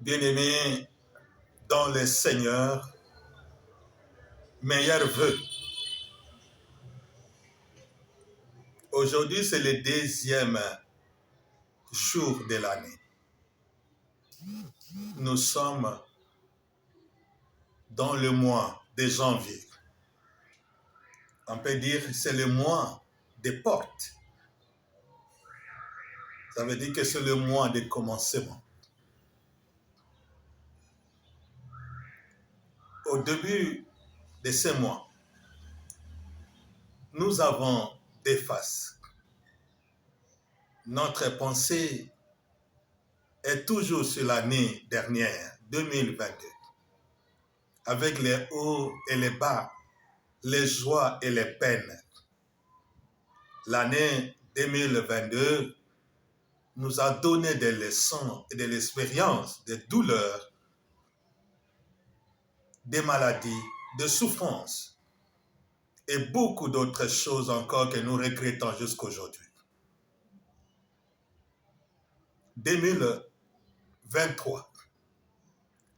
Bien-aimés dans le Seigneur, meilleurs vœux. Aujourd'hui, c'est le deuxième jour de l'année. Nous sommes dans le mois de janvier. On peut dire que c'est le mois des portes. Ça veut dire que c'est le mois de commencement. Au début de ce mois, nous avons des faces. Notre pensée est toujours sur l'année dernière, 2022, avec les hauts et les bas, les joies et les peines. L'année 2022 nous a donné des leçons et de l'expérience, des douleurs, des maladies, des souffrances et beaucoup d'autres choses encore que nous regrettons jusqu'à aujourd'hui. 2023,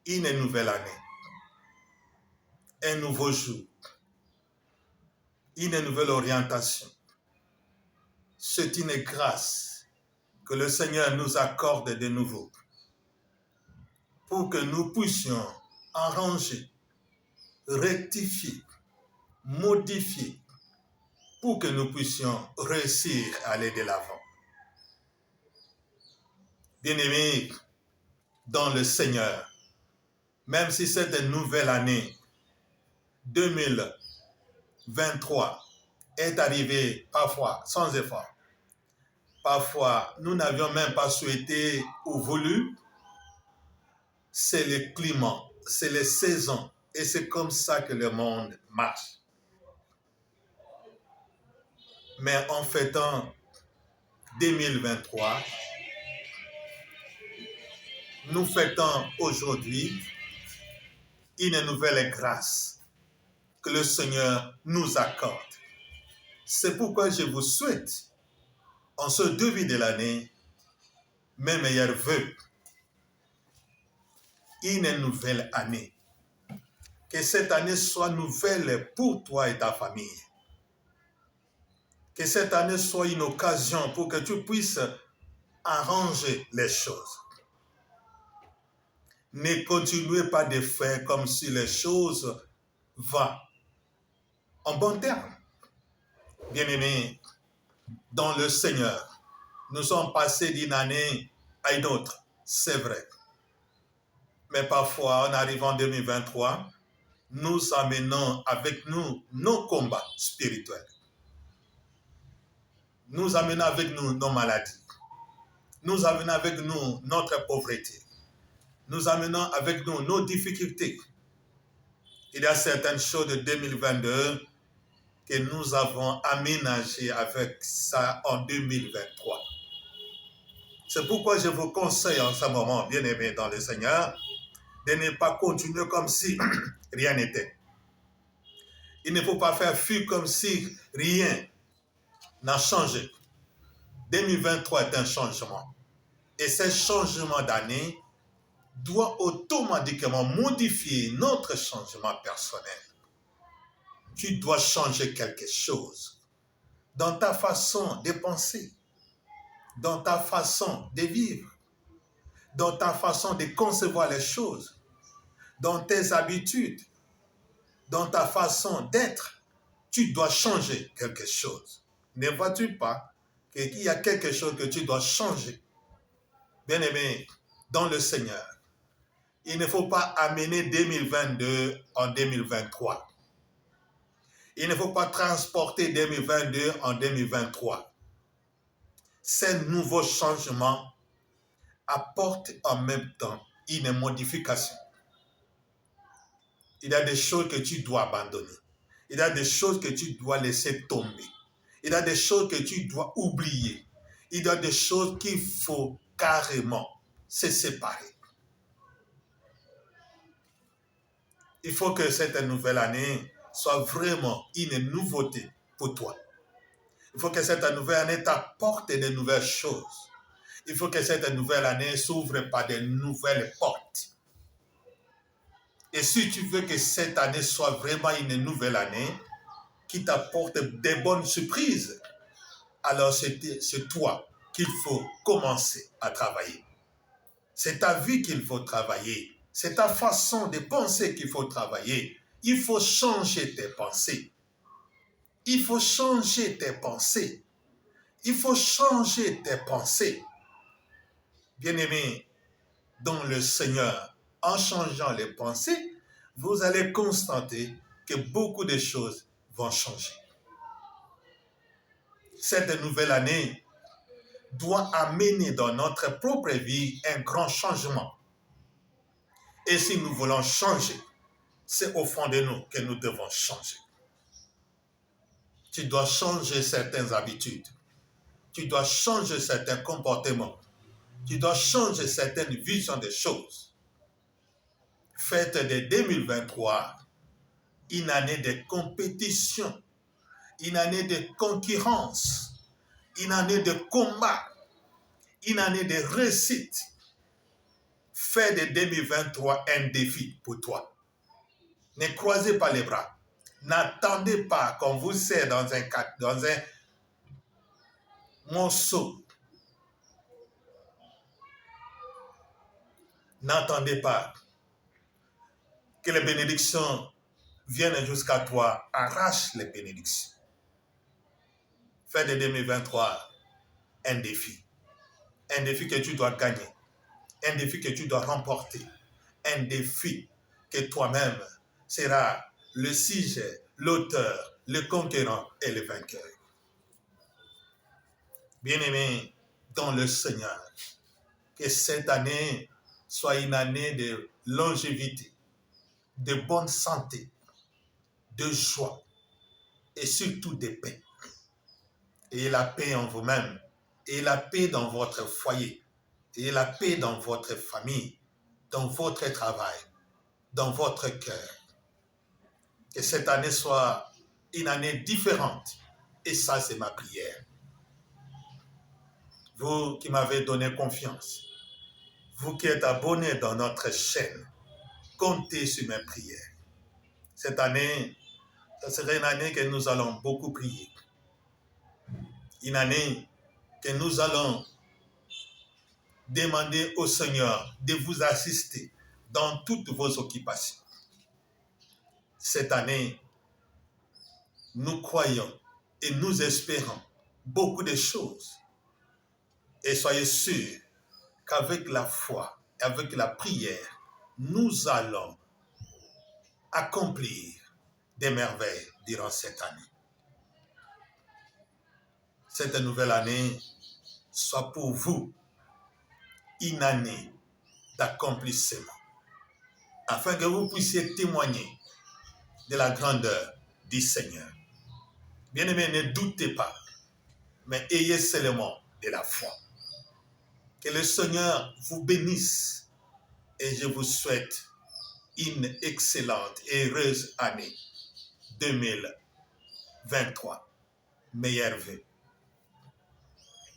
une nouvelle année, un nouveau jour, une nouvelle orientation. C'est une grâce que le Seigneur nous accorde de nouveau pour que nous puissions arranger, rectifier, modifier, pour que nous puissions réussir à aller de l'avant. Bien-aimés dans le Seigneur, même si cette nouvelle année 2023 est arrivée parfois sans effort, parfois nous n'avions même pas souhaité ou voulu, c'est le climat, c'est les saisons et c'est comme ça que le monde marche. Mais en fêtant 2023, nous fêtons aujourd'hui une nouvelle grâce que le Seigneur nous accorde. C'est pourquoi je vous souhaite, en ce début de l'année, mes meilleurs vœux. Une nouvelle année. Que cette année soit nouvelle pour toi et ta famille. Que cette année soit une occasion pour que tu puisses arranger les choses. Ne continuez pas de faire comme si les choses vont en bon terme. Bien-aimés, dans le Seigneur, nous sommes passés d'une année à une autre, c'est vrai. Mais parfois, en arrivant en 2023, nous amenons avec nous nos combats spirituels. Nous amenons avec nous nos maladies. Nous amenons avec nous notre pauvreté. Nous amenons avec nous nos difficultés. Il y a certaines choses de 2022 que nous avons aménagées avec ça en 2023. C'est pourquoi je vous conseille en ce moment, bien-aimés dans le Seigneur, de ne pas continuer comme si rien n'était. Il ne faut pas faire fuir comme si rien n'a changé. 2023 est un changement. Et ce changement d'année doit automatiquement modifier notre changement personnel. Tu dois changer quelque chose dans ta façon de penser, dans ta façon de vivre, dans ta façon de concevoir les choses, dans tes habitudes, dans ta façon d'être. Tu dois changer quelque chose. Ne vois-tu pas qu'il y a quelque chose que tu dois changer? Bien-aimé, dans le Seigneur, il ne faut pas amener 2022 en 2023. Il ne faut pas transporter 2022 en 2023. Ces nouveaux changements apportent en même temps une modification. Il y a des choses que tu dois abandonner. Il y a des choses que tu dois laisser tomber. Il y a des choses que tu dois oublier. Il y a des choses qu'il faut carrément se séparer. Il faut que cette nouvelle année soit vraiment une nouveauté pour toi. Il faut que cette nouvelle année t'apporte de nouvelles choses. Il faut que cette nouvelle année s'ouvre par de nouvelles portes. Et si tu veux que cette année soit vraiment une nouvelle année qui t'apporte des bonnes surprises, alors c'est toi qu'il faut commencer à travailler. C'est ta vie qu'il faut travailler. C'est ta façon de penser qu'il faut travailler. Il faut changer tes pensées. Il faut changer tes pensées. Il faut changer tes pensées. Bien-aimés, dans le Seigneur, en changeant les pensées, vous allez constater que beaucoup de choses vont changer. Cette nouvelle année doit amener dans notre propre vie un grand changement. Et si nous voulons changer, c'est au fond de nous que nous devons changer. Tu dois changer certaines habitudes. Tu dois changer certains comportements. Tu dois changer certaines visions des choses. Faites de 2023 une année de compétition, une année de concurrence, une année de combat, une année de réussite. Fais de 2023 un défi pour toi. Ne croisez pas les bras. N'attendez pas qu'on vous serre dans un monceau. N'attendez pas que les bénédictions viennent jusqu'à toi. Arrache les bénédictions. Fais de 2023 un défi. Un défi que tu dois gagner. Un défi que tu dois remporter. Un défi que toi-même seras le sujet, l'auteur, le conquérant et le vainqueur. Bien-aimés dans le Seigneur, que cette année soit une année de longévité, de bonne santé, de joie et surtout de paix. Ayez la paix en vous-même, ayez la paix dans votre foyer, ayez la paix dans votre famille, dans votre travail, dans votre cœur. Que cette année soit une année différente. Et ça, c'est ma prière. Vous qui m'avez donné confiance, vous qui êtes abonnés dans notre chaîne, comptez sur mes prières. Cette année, ce serait une année que nous allons beaucoup prier. Une année que nous allons demander au Seigneur de vous assister dans toutes vos occupations. Cette année, nous croyons et nous espérons beaucoup de choses. Et soyez sûrs qu'avec la foi et avec la prière, nous allons accomplir des merveilles durant cette année. Cette nouvelle année soit pour vous une année d'accomplissement, afin que vous puissiez témoigner de la grandeur du Seigneur. Bien-aimés, ne doutez pas, mais ayez seulement de la foi. Que le Seigneur vous bénisse et je vous souhaite une excellente et heureuse année 2023. Meilleurs vœux.